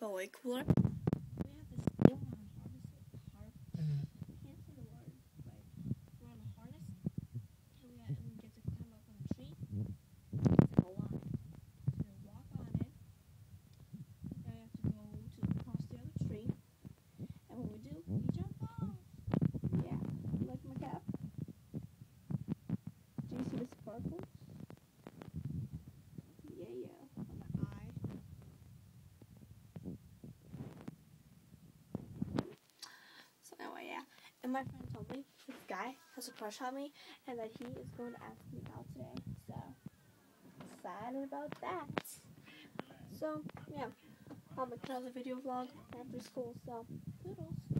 felt way cooler. We have this thing on can't say the word, but we're on a harness, and we get to climb up on a tree. It's like a line. So we walk on it, now you have to go to across the other tree, and when we do, we jump off. Yeah, you like my cap? Do you see the sparkles? Yeah, on the eye. So anyway, yeah. And my friend told me this guy has a crush on me and that he is going to ask me out today. So excited about that. So yeah, I'll make another video vlog after school. So toodles.